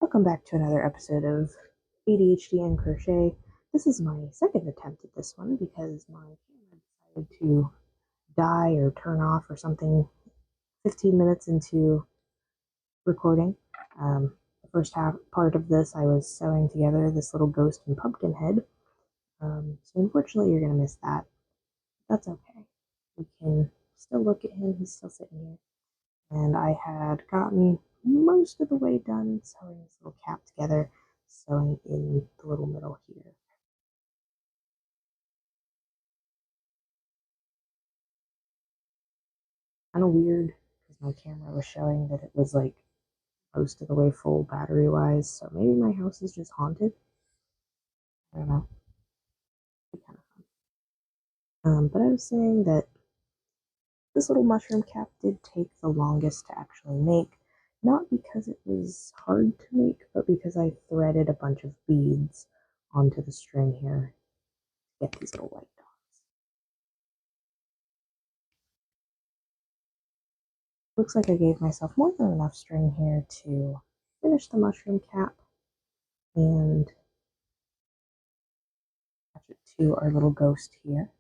Welcome back to another episode of ADHD and Crochet. This is my second attempt at this one because my camera decided to die or turn off or something 15 minutes into recording. The first part of this, I was sewing together this little ghost and pumpkin head. So unfortunately, you're going to miss that. That's okay. We can still look at him. He's still sitting here. And I had gotten most of the way done sewing this little cap together, sewing in the little middle here. Kind of weird because my camera was showing that it was like most of the way full battery wise, so maybe my house is just haunted. I don't know. It'd be kind of fun. But I was saying that this little mushroom cap did take the longest to actually make, not because it was hard to make, but because I threaded a bunch of beads onto the string here to get these little white dots. Looks like I gave myself more than enough string here to finish the mushroom cap and attach it to our little ghost here.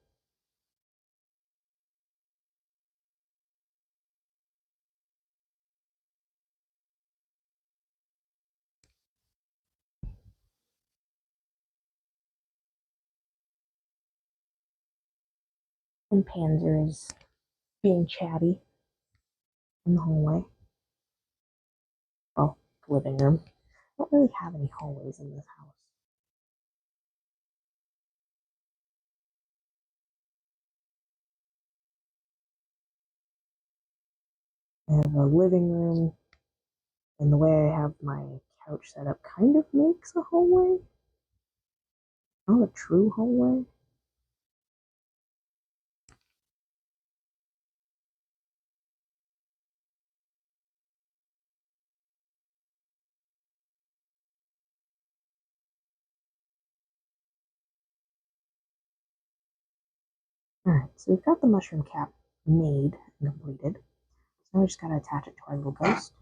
And Panzer is being chatty in the hallway. Well, the living room. I don't really have any hallways in this house. I have a living room, and the way I have my couch set up kind of makes a hallway. Not a true hallway. Alright, so we've got the mushroom cap made and completed. So now we just gotta attach it to our little ghost.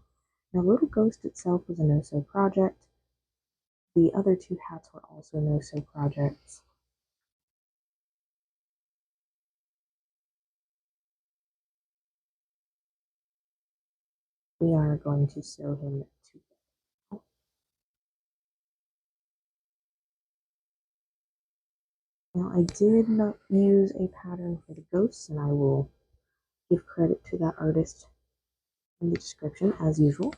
Now, little ghost itself was a no-sew project. The other two hats were also no-sew projects. We are going to sew him together. Now, I did not use a pattern for the ghosts, and I will give credit to that artist in the description, as usual.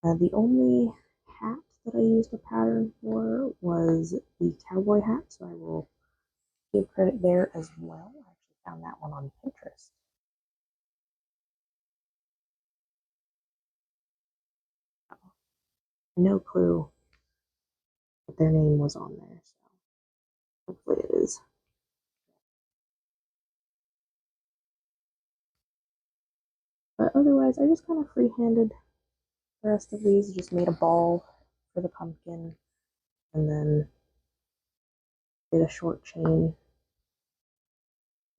The only hat that I used a pattern for was the cowboy hat, so I will give credit there as well. I actually found that one on Pinterest. No clue what their name was on there, so hopefully it is. But otherwise, I just kind of freehanded the rest of these. Just made a ball for the pumpkin, and then did a short chain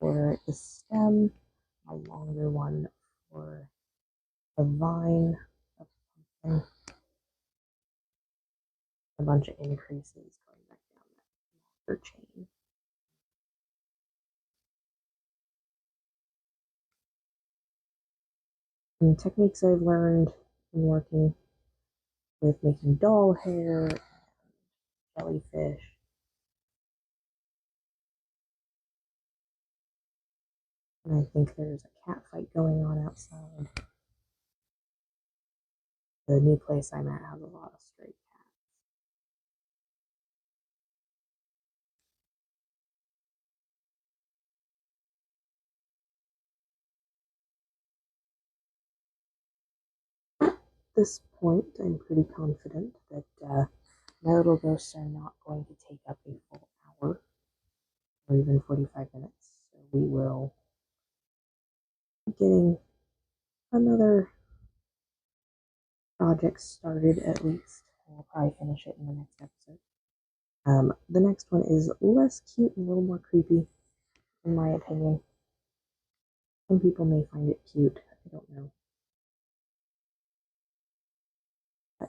for the stem, a longer one for the vine of the pumpkin, a bunch of increases going back down that longer chain. And techniques I've learned in working with making doll hair and jellyfish. And I think there's a cat fight going on outside. The new place I'm at has a lot of stray cats. At this point, I'm pretty confident that my little ghosts are not going to take up a full hour or even 45 minutes. So we will be getting another project started at least. We'll probably finish it in the next episode. The next one is less cute and a little more creepy, in my opinion. Some people may find it cute. I don't know.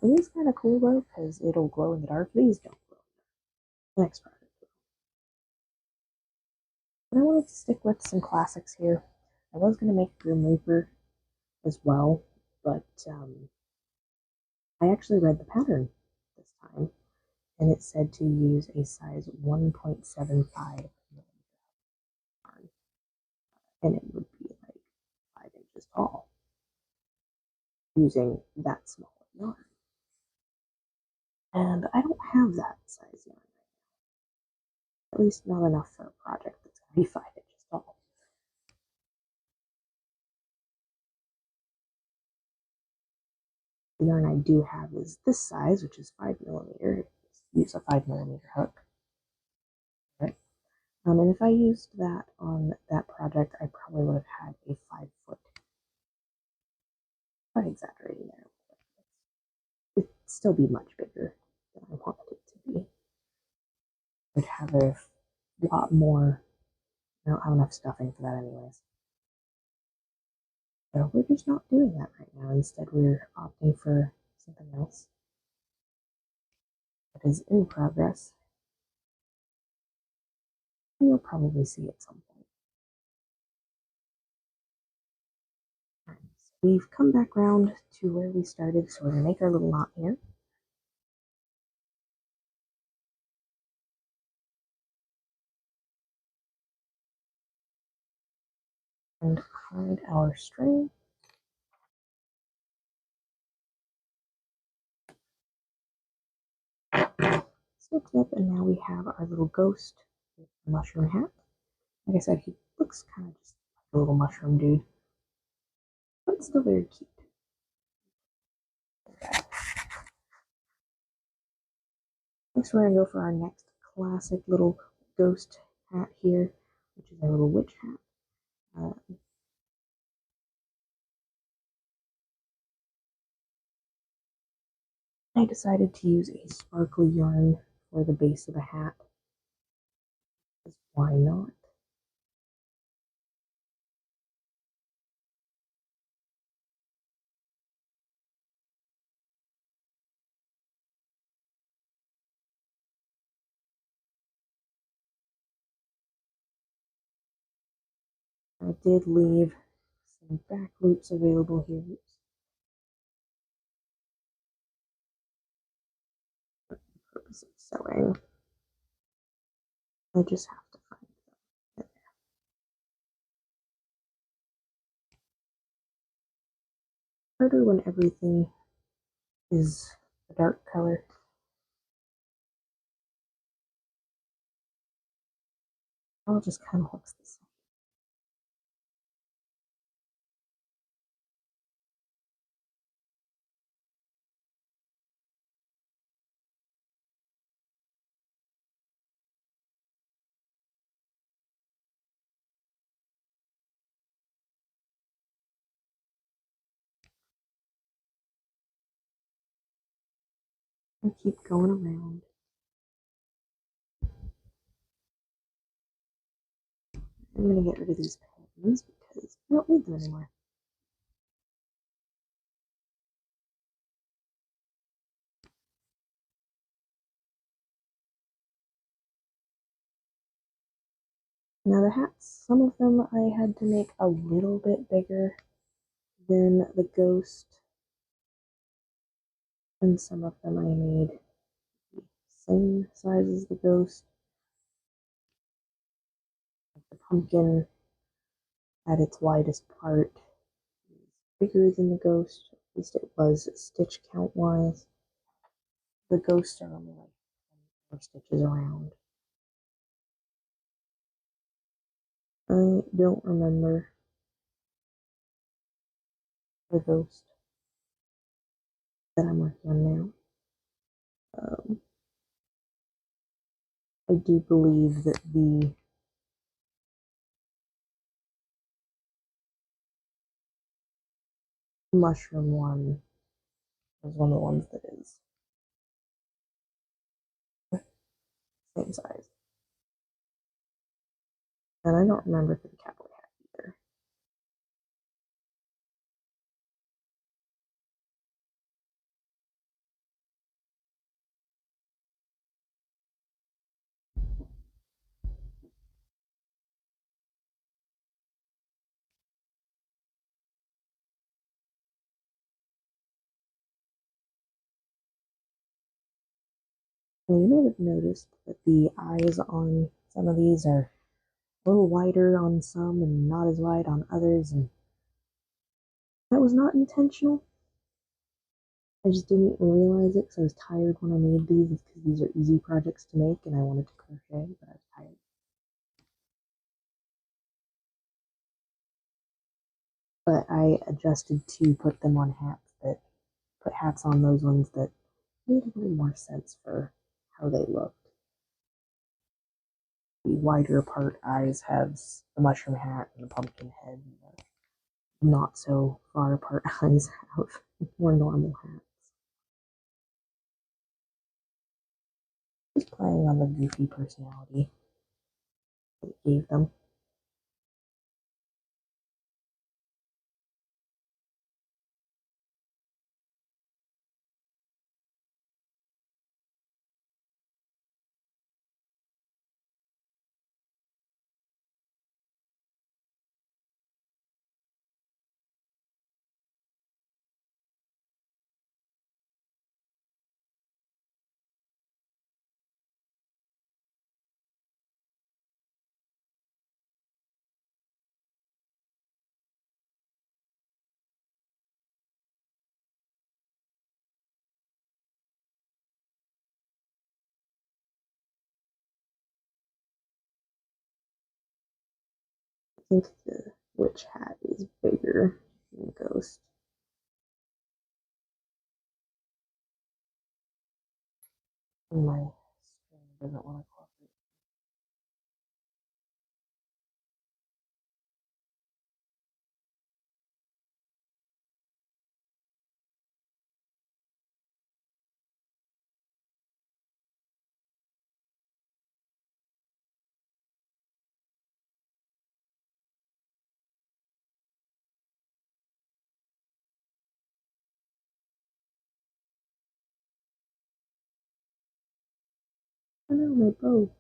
It is kind of cool though, because it'll glow in the dark. These don't glow. Next project. But I wanted to stick with some classics here. I was going to make Grim Reaper as well, but I actually read the pattern this time, and it said to use a size 1.75 yarn, and it would be like 5 inches tall using that small yarn. And I don't have that size yarn, at least not enough for a project that's going to be 5 inches tall. The yarn I do have is this size, which is 5mm. Use a 5mm hook. Right. And if I used that on that project, I probably would have had a 5 foot. I'm exaggerating there. It'd still be much bigger than I wanted it to be. I'd have a lot more. I don't have enough stuffing for that, anyways. So we're just not doing that right now. Instead, we're opting for something else that is in progress. You'll probably see at some point. Right, so we've come back around to where we started, so we're going to make our little knot here. And find our string. Switch up, and now we have our little ghost with the mushroom hat. Like I said, he looks kind of just like a little mushroom dude, but still very cute. Okay. Next, we're going to go for our next classic little ghost hat here, which is our little witch hat. I decided to use a sparkly yarn for the base of the hat, because why not? I did leave some back loops available here. For the purpose of sewing. I just have to find them. Harder when everything is a dark color. All just kind of looks the same. I keep going around. I'm going to get rid of these pins because I don't need them anymore. Now the hats, some of them I had to make a little bit bigger than the ghost, and some of them I made the same size as the ghost. The pumpkin at its widest part is bigger than the ghost, at least it was stitch count wise. The ghosts are only like 4 stitches around. I don't remember the ghost that I'm working on now. I do believe that the mushroom one is one of the ones that is same size. And I don't remember for the cowboy hat either. Now you may have noticed that the eyes on some of these are a little wider on some and not as wide on others, and that was not intentional. I just didn't realize it because I was tired when I made these because these are easy projects to make and I wanted to crochet, but I was tired. But I adjusted to put them on hats that put hats on those ones that made a little more sense for how they looked. The wider apart eyes have the mushroom hat and the pumpkin head, and the not so far apart eyes have more normal hats. Just playing on the goofy personality that it gave them. I think the witch hat is bigger than the ghost. And my string doesn't want to cooperate. Oh no, my bow.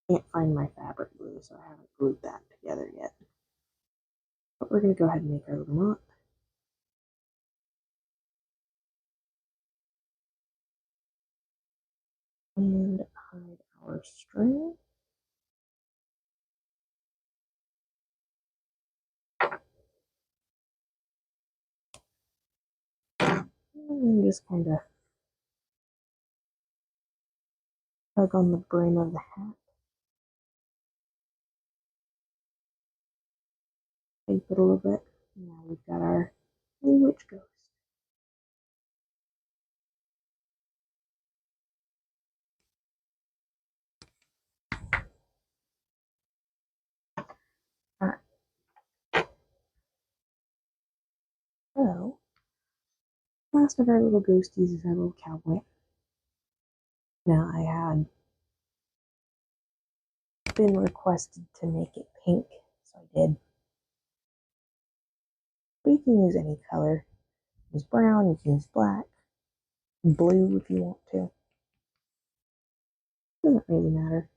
Can't find my fabric glue, so I haven't glued that together yet. But we're going to go ahead and make our little knot. And hide our string. And just kind of tug on the brim of the hat. Shape it a little bit. Now we've got our little witch ghost. Alright. So, last of our little ghosties is our little cowboy. Now I had been requested to make it pink, so I did. But you can use any color. Use brown, you can use black, blue if you want to. Doesn't really matter.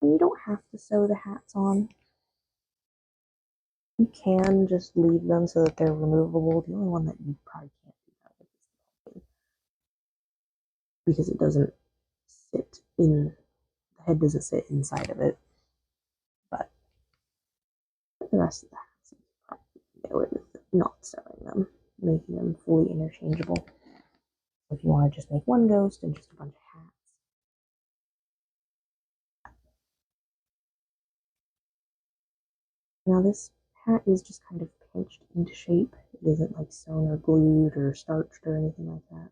And you don't have to sew the hats on. You can just leave them so that they're removable. The only one that you probably can't do that with is the pumpkin, because it doesn't sit in, the head doesn't sit inside of it. But the rest of the hats you probably can get away with not sewing them, making them fully interchangeable. If you want to just make one ghost and just a bunch of hats. Now this hat is just kind of pinched into shape. It isn't like sewn or glued or starched or anything like that.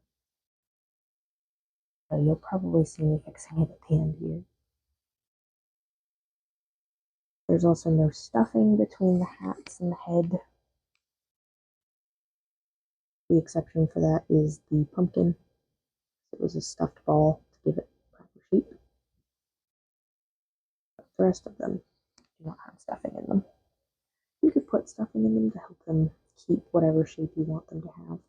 So you'll probably see me fixing it at the end here. There's also no stuffing between the hats and the head. The exception for that is the pumpkin. It was a stuffed ball to give it proper shape. But the rest of them do not have stuffing in them. You could put stuffing in them to help them keep whatever shape you want them to have.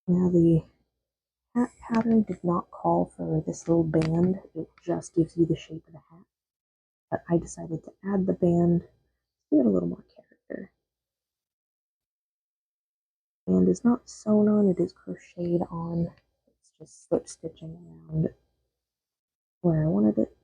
Now the hat pattern did not call for this little band, it just gives you the shape of the hat. But I decided to add the band to give it a little more character. The band is not sewn on, it is crocheted on. It's just slip stitching around where I wanted it.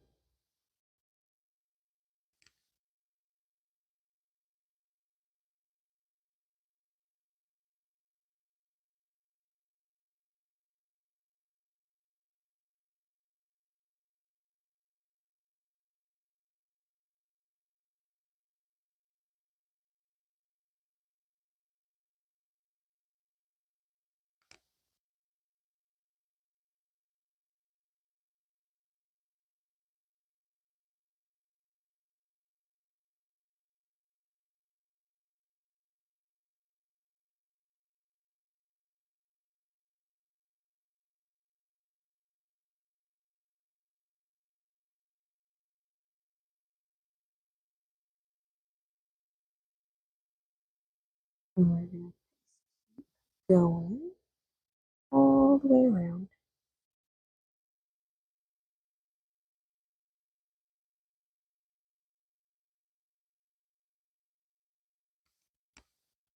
And we're going to go in all the way around.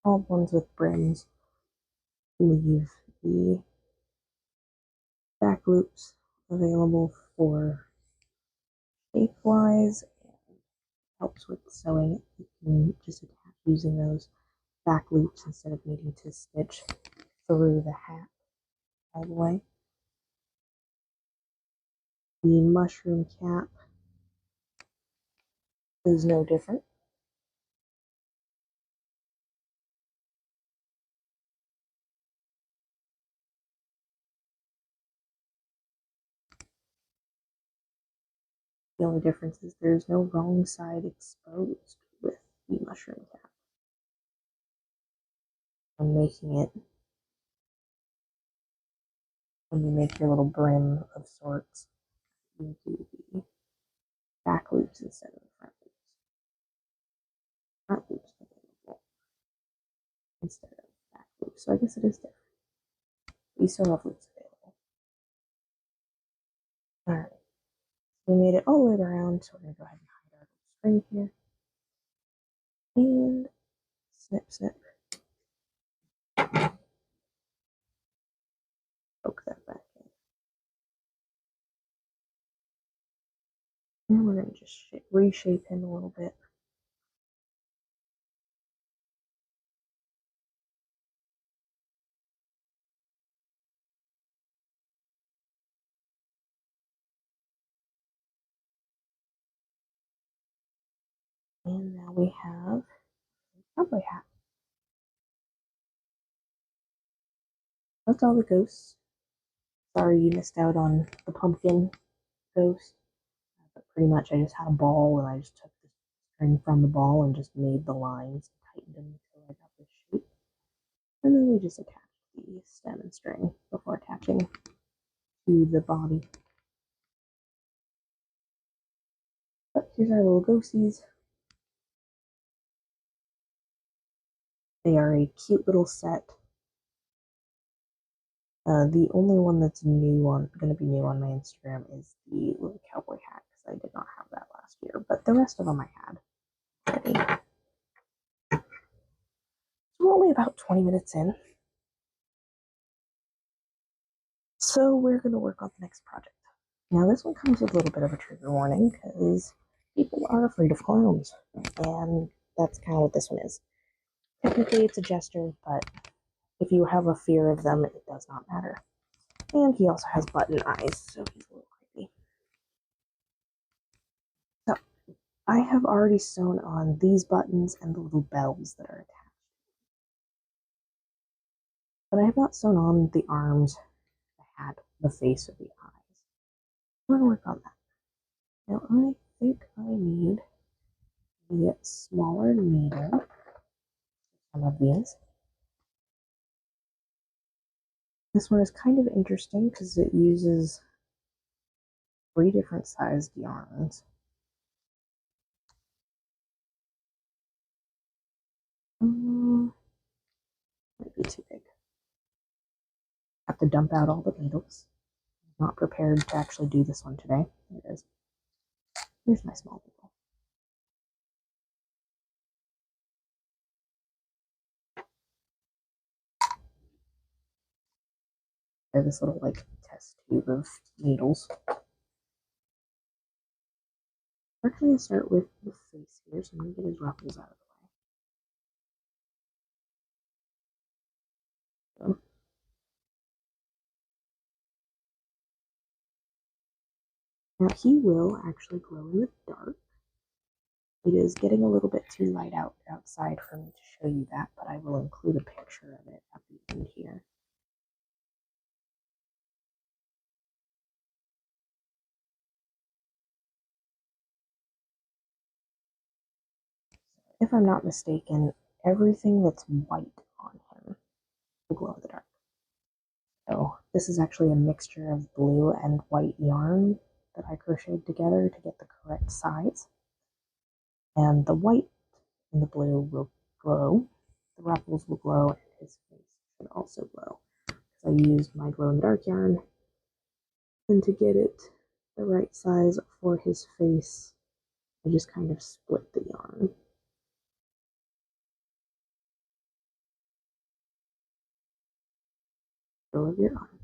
All ones with brims leave the back loops available for shape-wise and helps with sewing. You can just attach using those back loops instead of needing to stitch through the hat all the way. The mushroom cap is no different. The only difference is there's no wrong side exposed with the mushroom cap. I'm making it when you make your little brim of sorts, you do the back loops instead of the front loops. Front loops available instead of back loops. So I guess it is different. We still have loops available. Alright. So we made it all the way around, so we're gonna go ahead and hide our string here. And snip snip. Poke that back in. And we're gonna just reshape him a little bit. And now we have a cowboy hat. That's all the ghosts. Sorry you missed out on the pumpkin ghost. But pretty much I just had a ball and I just took the string from the ball and just made the lines and tightened them until I got this shape. And then we just attached the stem and string before attaching to the body. But here's our little ghosties. They are a cute little set. The only one that's going to be new on my Instagram is the little cowboy hat because I did not have that last year. But the rest of them I had already. So we're only about 20 minutes in. So we're going to work on the next project. Now this one comes with a little bit of a trigger warning because people are afraid of clowns. And that's kind of what this one is. Technically it's a Jester, but if you have a fear of them, it does not matter. And he also has button eyes, so he's a little creepy. So I have already sewn on these buttons and the little bells that are attached. But I have not sewn on the arms, the hat, the face, or the eyes. I'm going to work on that. Now I think I need the smaller needle for some of these. This one is kind of interesting because it uses 3 different sized yarns. Might be too big. Have to dump out all the needles. Not prepared to actually do this one today. There it is. Here's my small needle. I have this little like test tube of needles. We're actually going to start with the face here, so I'm going to get his ruffles out of the way. So, now he will actually glow in the dark. It is getting a little bit too light outside for me to show you that, but I will include a picture of it at the end here. If I'm not mistaken, everything that's white on him will glow in the dark. So this is actually a mixture of blue and white yarn that I crocheted together to get the correct size. And the white and the blue will glow. The ruffles will glow, and his face should also glow. Because I used my glow in the dark yarn, and to get it the right size for his face, I just kind of split the yarn. Go of your arm.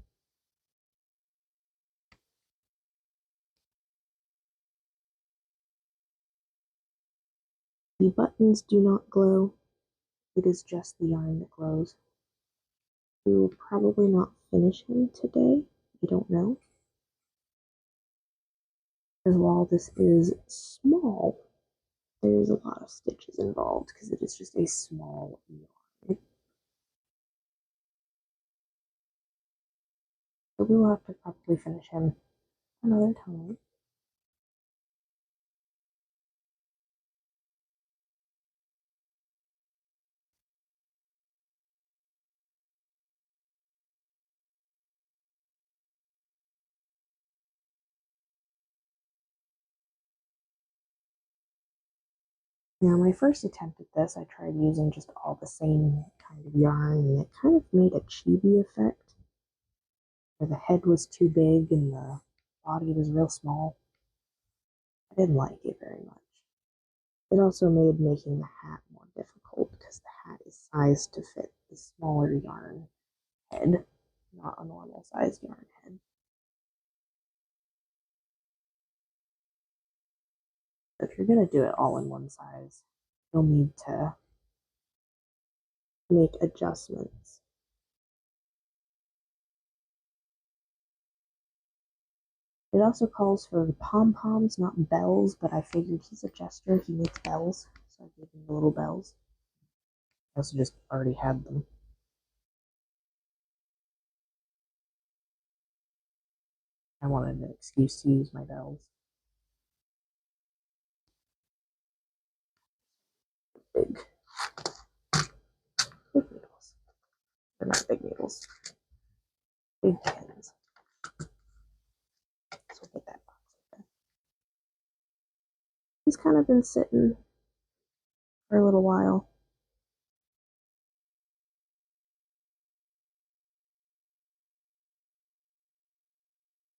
The buttons do not glow. It is just the yarn that glows. We will probably not finish him today. I don't know. Because while this is small, there's a lot of stitches involved because it is just a small yarn. So we will have to probably finish him another time. Now, my first attempt at this, I tried using just all the same kind of yarn, and it kind of made a chibi effect, where the head was too big and the body was real small. I didn't like it very much. It also made making the hat more difficult, because the hat is sized to fit the smaller yarn head, not a normal sized yarn head. So if you're going to do it all in one size, you'll need to make adjustments. It also calls for pom-poms, not bells, but I figured he's a jester, he makes bells, so I gave him the little bells. I also just already had them. I wanted an excuse to use my bells. Big needles. They're not big needles. Big pins. So we'll get that box open. He's kind of been sitting for a little while.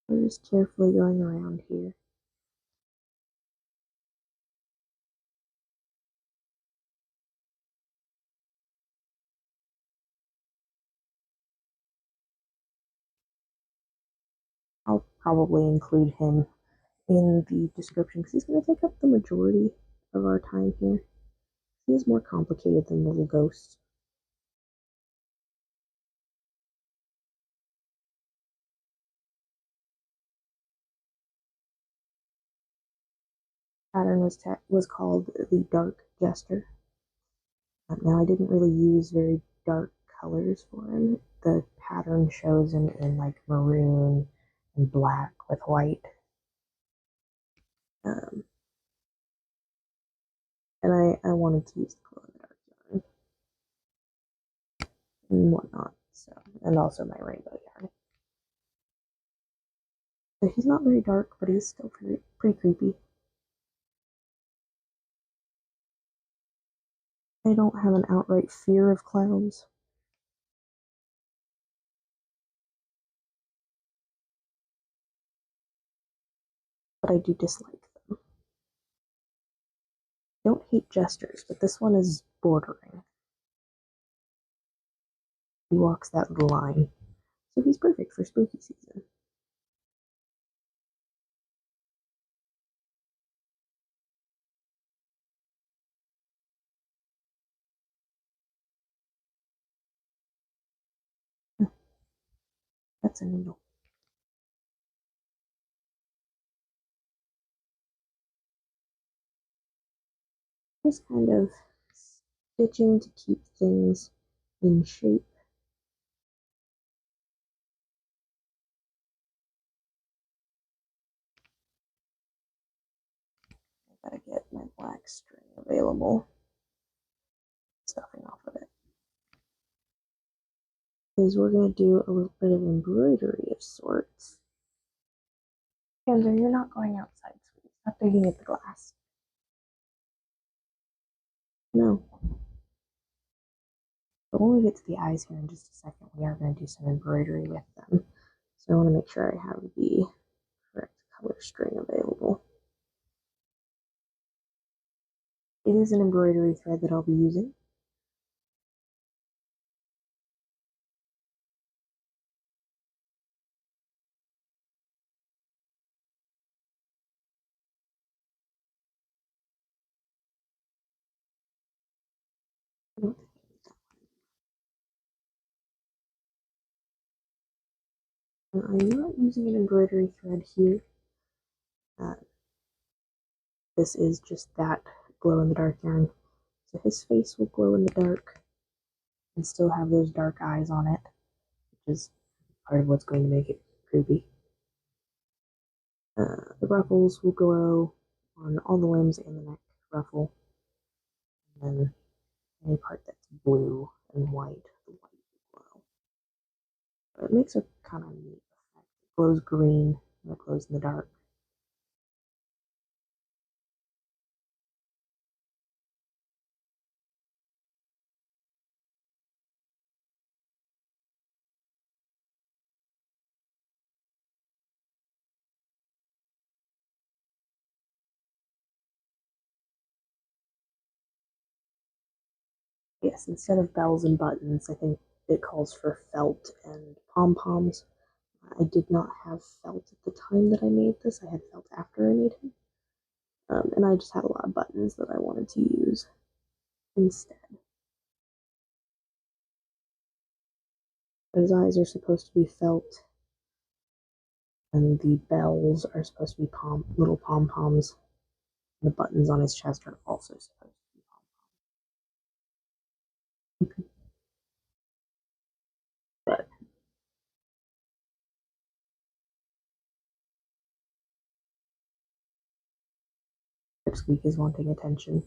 We're just carefully going around here. I'll probably include him in the description because he's going to take up the majority of our time here. He is more complicated than Little Ghost. Pattern was called the Dark Jester. Now I didn't really use very dark colors for him. The pattern shows him in like maroon and black with white. And I wanted to use the glow in the dark yarn and whatnot. So, and also my rainbow yarn. So he's not very dark, but he's still pretty creepy. I don't have an outright fear of clowns. but I do dislike them. I don't hate Jesters, but this one is bordering. He walks that line, so he's perfect for spooky season. That's a needle. Just kind of stitching to keep things in shape. I gotta get my black string available. Stuffing off of it. Because we're gonna do a little bit of embroidery of sorts. Kendra, you're not going outside, sweetie. Stop digging at the glass. No. But when we get to the eyes here in just a second, we are going to do some embroidery with them. So I want to make sure I have the correct color string available. It is an embroidery thread that I'll be using. I'm not using an embroidery thread here. This is just that glow-in-the-dark yarn. So his face will glow in the dark and still have those dark eyes on it, which is part of what's going to make it creepy. The ruffles will glow on all the limbs and the neck ruffle. And then any part that's blue and white, the white will glow. But it makes a kind of neat effect. It glows green and it glows in the dark. Yes, instead of bells and buttons, I think it calls for felt and pom-poms. I did not have felt at the time that I made this. I had felt after I made him. And I just had a lot of buttons that I wanted to use instead. His eyes are supposed to be felt, and the bells are supposed to be little pom-poms. The buttons on his chest are also supposed to be pom-poms. But Pipsqueak is wanting attention.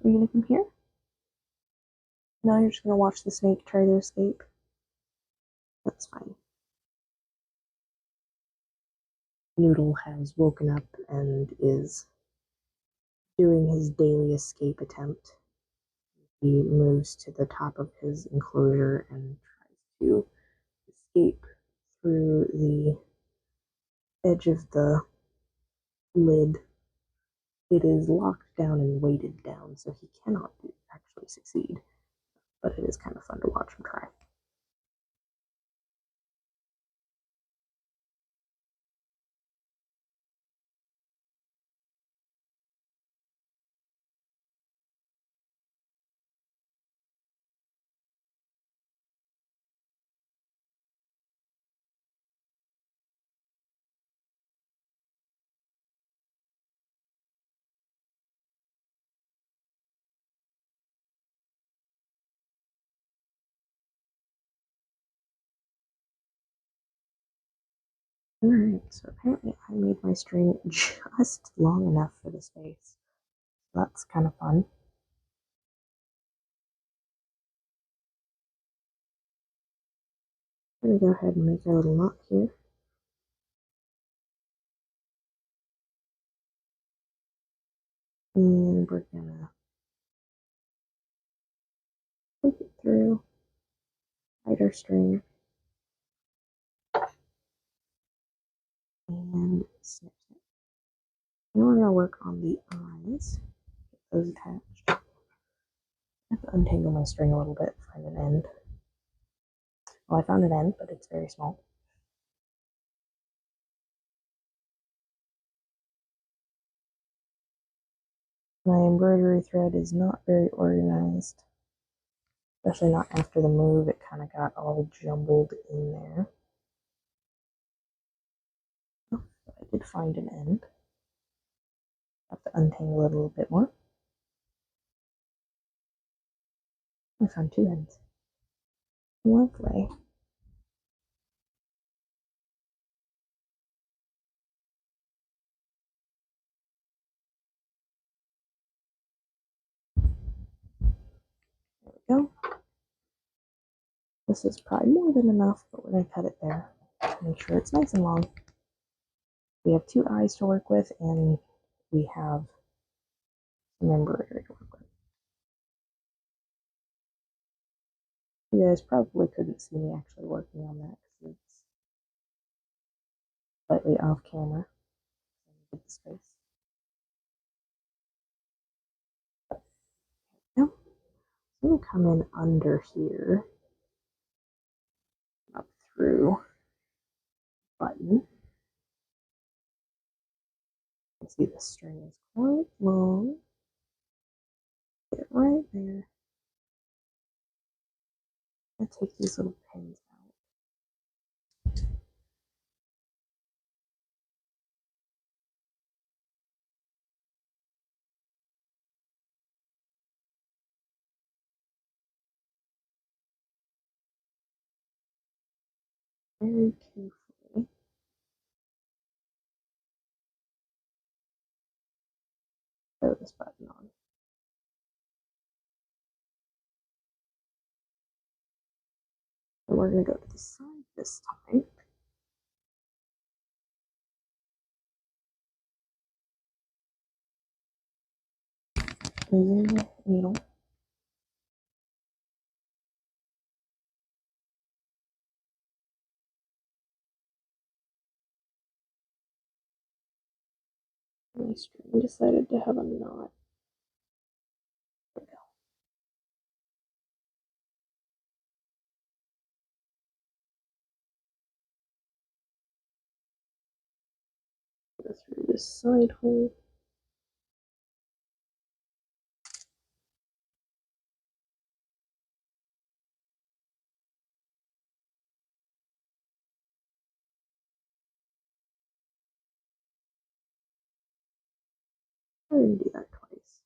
Are you gonna come here? No, you're just gonna watch the snake try to escape. That's fine. Noodle has woken up and is doing his daily escape attempt. He moves to the top of his enclosure and tries to escape through the edge of the lid. It is locked down and weighted down, so he cannot actually succeed. But it is kind of fun to watch him try. Alright, so apparently I made my string just long enough for the space. That's kind of fun. I'm gonna go ahead and make a little knot here. And we're gonna poke it through. tighter string, and snip, snip. Now we're going to work on the eyes, get those attached. I have to untangle my string a little bit, find an end. Well, I found an end, but it's very small. My embroidery thread is not very organized, especially not after the move. It kind of got all jumbled in there. Oh, but I did find an end. Have to untangle it a little bit more. I found two ends. Lovely. There we go. This is probably more than enough, but we're going to cut it there. Make sure it's nice and long. We have two eyes to work with, and we have some embroidery to work with. You guys probably couldn't see me actually working on that because it's slightly off camera. Get the space. Now, we'll come in under here, up through the button. You can see the string is quite long. Get it right there. I'm going to take these little pins out. Very carefully. Throw this button on. And we're going to go to the side this time. Using the needle. My string decided to have a knot. There we go. Go through this side hole. I'm going to do that twice.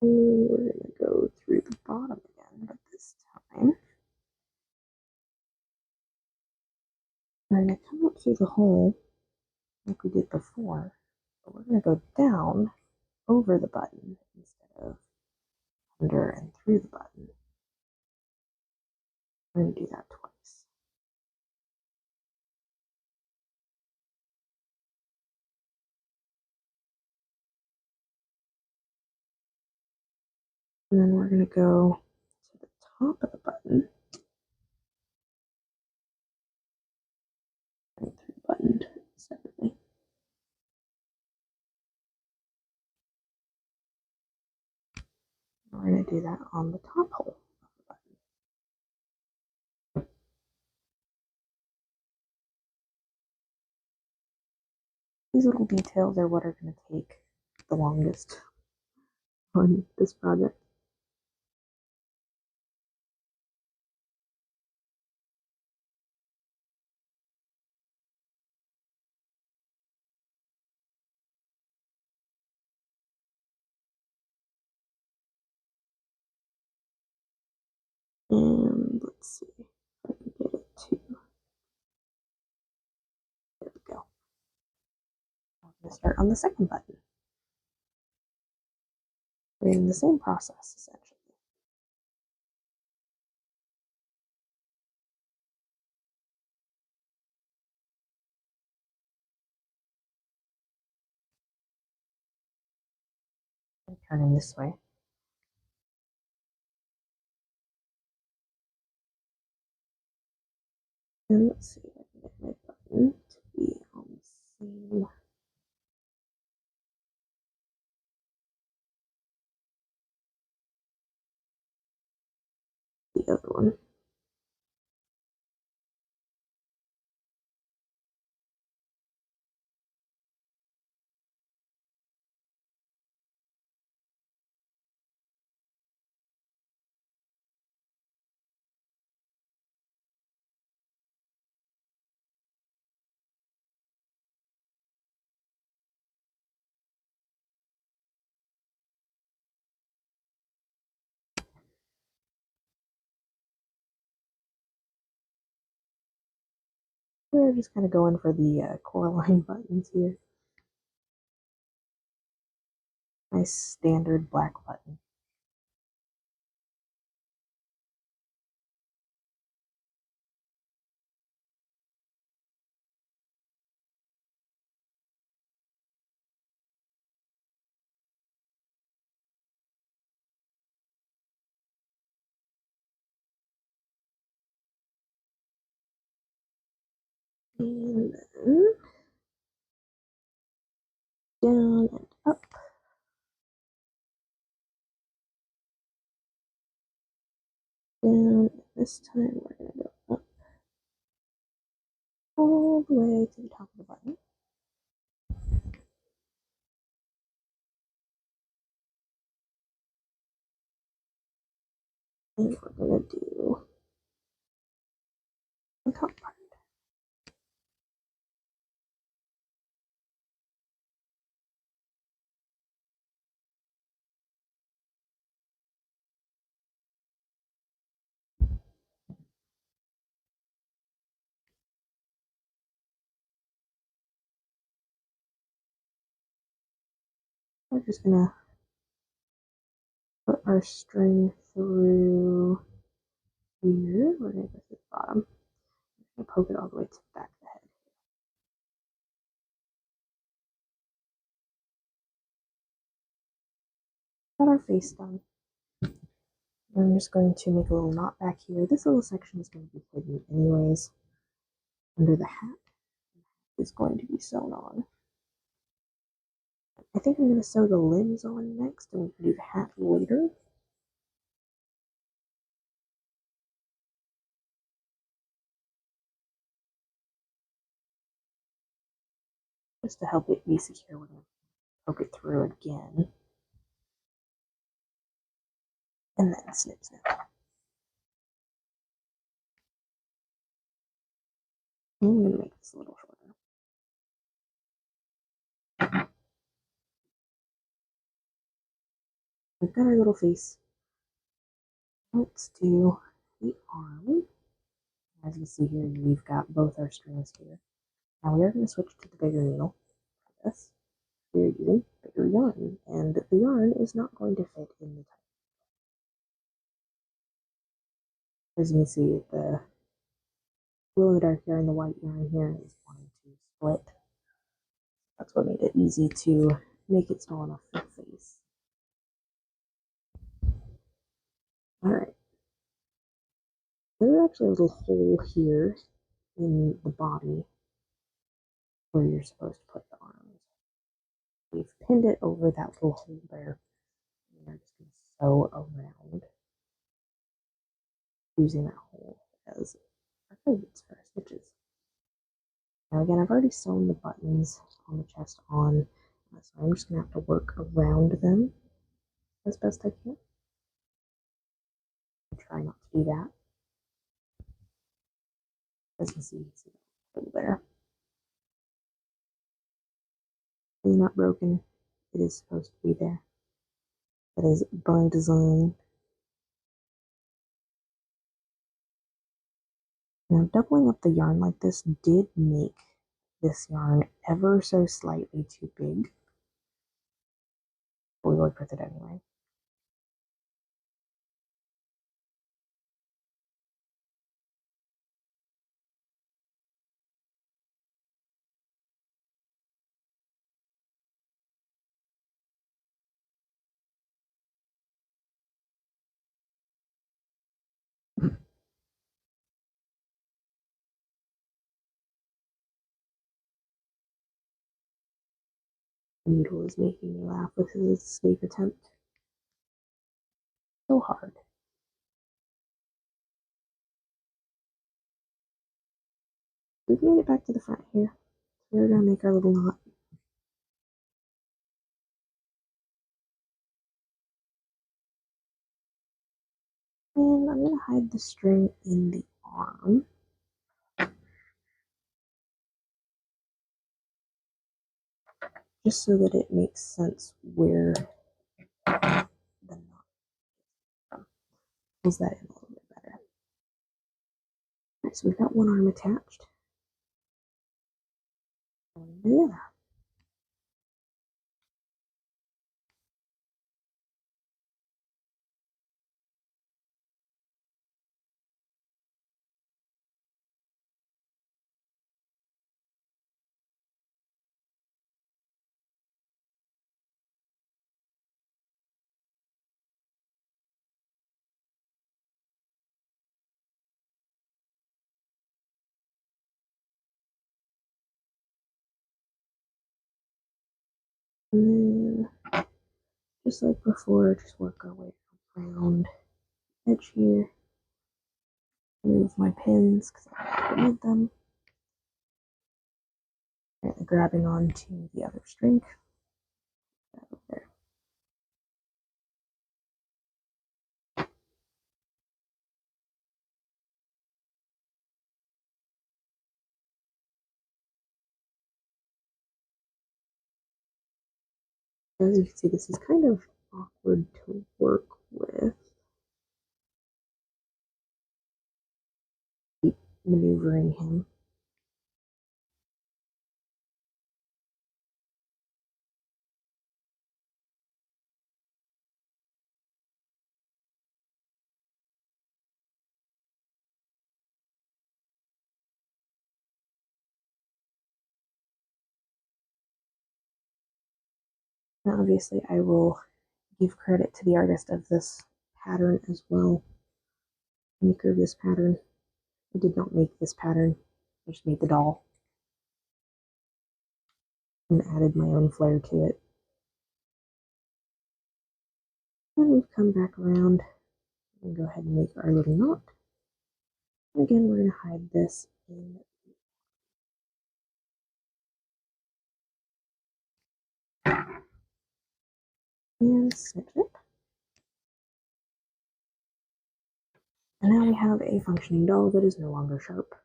And we're going to go through the bottom again, but this time we're going to come up through the hole like we did before, but we're going to go down over the button instead of under and through the button. We're going to do that twice. And then we're going to go to the top of the button and through the button separately. We're going to do that on the top hole of the button. These little details are what are going to take the longest on this project. And let's see if I can get it to. There we go. I'm going to start on the second button. Doing the same process essentially. And turning this way. And let's see if I can get my button to be on the same. The other one. We're just kind of going for the core line buttons here. Nice standard black button. And then down and up. Down. This time we're going to go up all the way to the top of the button. And we're going to do the top part. We're just going to put our string through here. We're going to go to the bottom. We're going to poke it all the way to the back of the head. Got our face done. I'm just going to make a little knot back here. This little section is going to be hidden anyways under the hat. It's going to be sewn on. I think I'm going to sew the limbs on next and we can do the hat later. Just to help it be secure, we're going to poke it through again. And then snip, snip. I'm going to make this a little shorter. We've got our little face. Let's do the arm. As you see here, we've got both our strings here. Now we are going to switch to the bigger needle for this. We're using bigger yarn, and the yarn is not going to fit in the top. As you can see, the glow in the dark yarn, the white yarn here is wanting to split. That's what made it easy to make it small enough for the face. Alright. There's actually a little hole here in the body where you're supposed to put the arms. We've pinned it over that little hole there. And we're just going to sew around using that hole as our codes for our stitches. Now again, I've already sewn the buttons on the chest on, so I'm just going to have to work around them as best I can. I try not to do that. As you see that hole there. It's not broken. It is supposed to be there. That is by design. Now doubling up the yarn like this did make this yarn ever so slightly too big. But we worked with it anyway. Noodle is making me laugh with his escape attempt. So hard. We've made it back to the front here. We're gonna make our little knot. And I'm gonna hide the string in the arm. Just so that it makes sense where the knot from. Pulls that in a little bit better. Alright, so we've got one arm attached. One into the other. And then, just like before, just work our way around the edge here. Remove my pins because I don't need them. Apparently grabbing onto the other string. There. As you can see, this is kind of awkward to work with. Keep maneuvering him. Now, obviously, I will give credit to the artist of this pattern as well. Maker of this pattern. I did not make this pattern. I just made the doll and added my own flair to it. And we've come back around and go ahead and make our little knot. And again, we're going to hide this in and snip it. And now we have a functioning doll that is no longer sharp.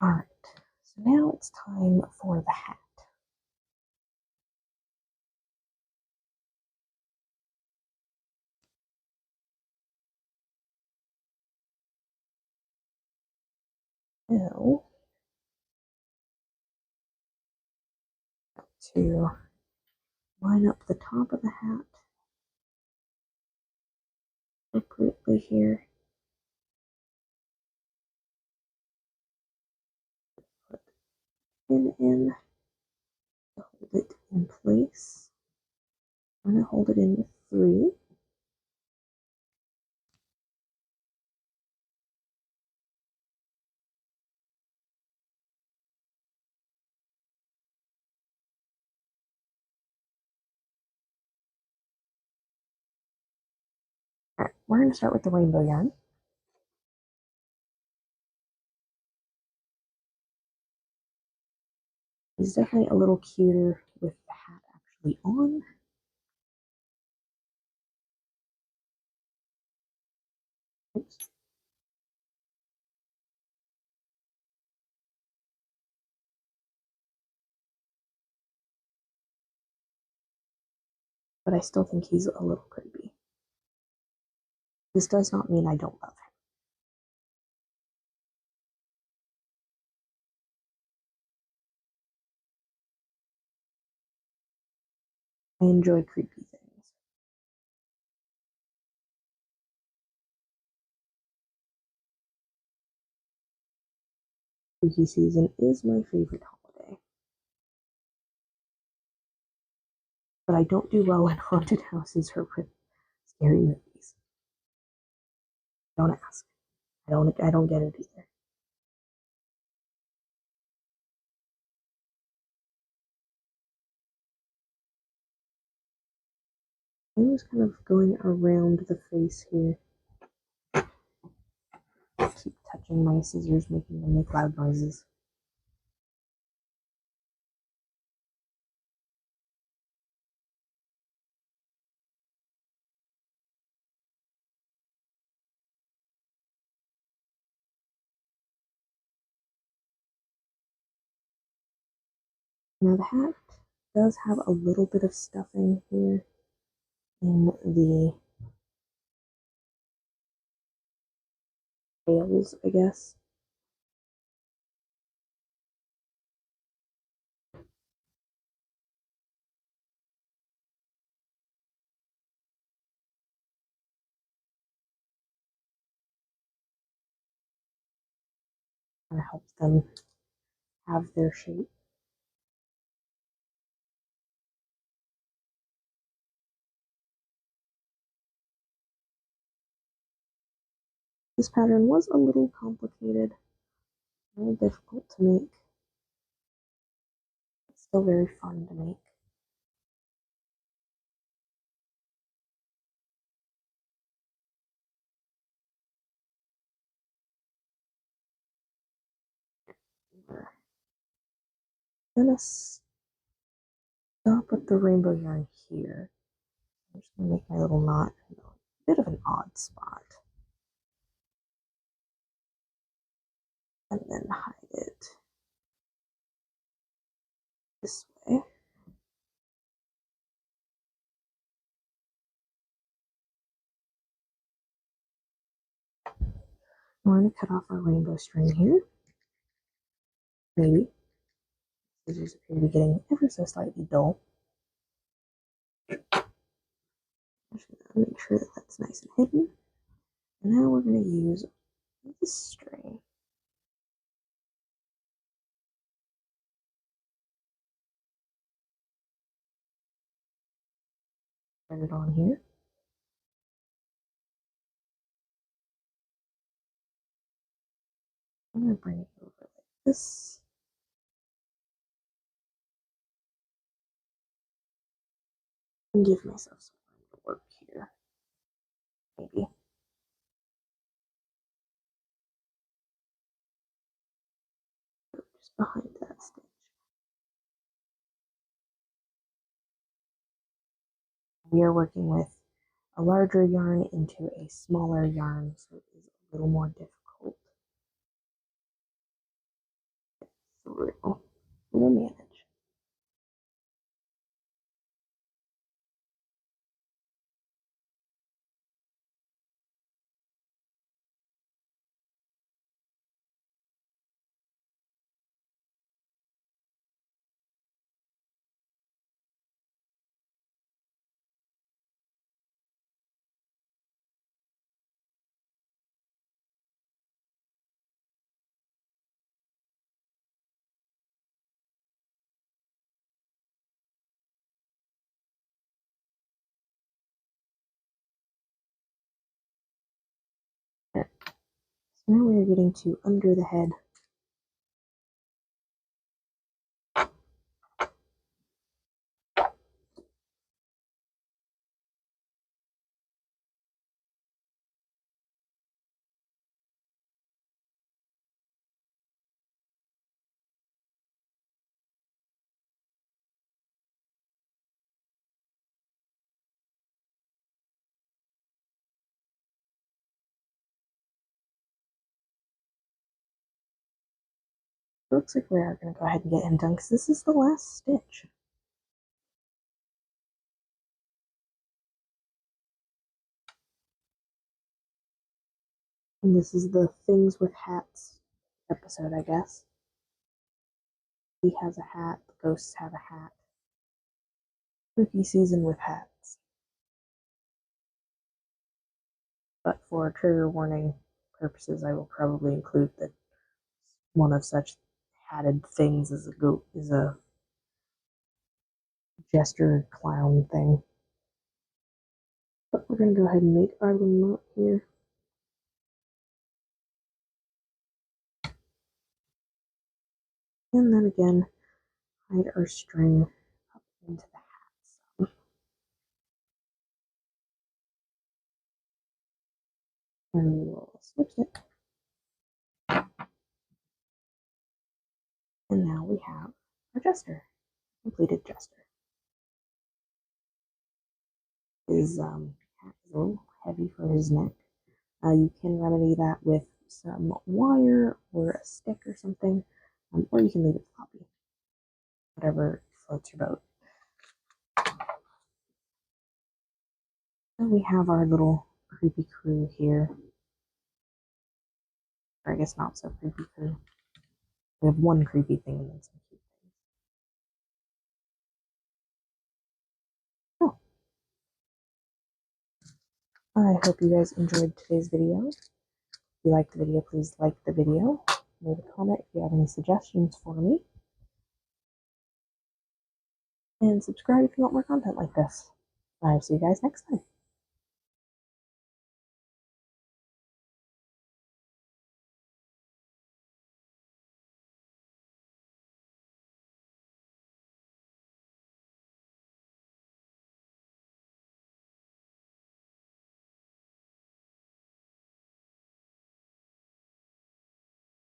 Alright, so now it's time for the hat. So, to line up the top of the hat appropriately here. Put pin in to hold it in place. I'm going to hold it in with 3. Alright, we're going to start with the rainbow yarn. He's definitely a little cuter with the hat actually on. Oops. But I still think he's a little creepy. This does not mean I don't love him. I enjoy creepy things. Spooky season is my favorite holiday. but I don't do well in haunted houses or with scary movies. Don't ask. I don't get it either. I'm just kind of going around the face here. Keep touching my scissors, making them make loud noises. Now the hat does have a little bit of stuffing here in the tails, I guess. Kind of helps them have their shape. This pattern was a little complicated, a little difficult to make. It's still very fun to make. I'm gonna stop with the rainbow yarn here. I'm just gonna make my little knot in a bit of an odd spot. And then hide it this way. We're going to cut off our rainbow string here. Maybe. Scissors appear to be getting ever so slightly dull. I'm just going to make sure that that's nice and hidden. And now we're going to use this string. Put it on here. I'm going to bring it over like this. And give myself some room to work here. Maybe. Just behind that stitch. We are working with a larger yarn into a smaller yarn, so it is a little more difficult. Through. We'll manage. So now we're getting to under the head. It looks like we are going to go ahead and get him done because this is the last stitch. And this is the Things with Hats episode, I guess. He has a hat, the ghosts have a hat. Spooky season with hats. But for trigger warning purposes, I will probably include that one of such hatted things is a Jester clown thing. But we're going to go ahead and make our little knot here. And then again, hide our string up into the hat. And we will switch it. And now we have our Jester, completed Jester. His hat is a little heavy for his neck. You can remedy that with some wire or a stick or something, or you can leave it floppy, whatever floats your boat. So we have our little creepy crew here. Or I guess not so creepy crew. We have one creepy thing and then some cute things. Oh, I hope you guys enjoyed today's video. If you liked the video, please like the video. Leave a comment if you have any suggestions for me. And subscribe if you want more content like this. I'll see you guys next time.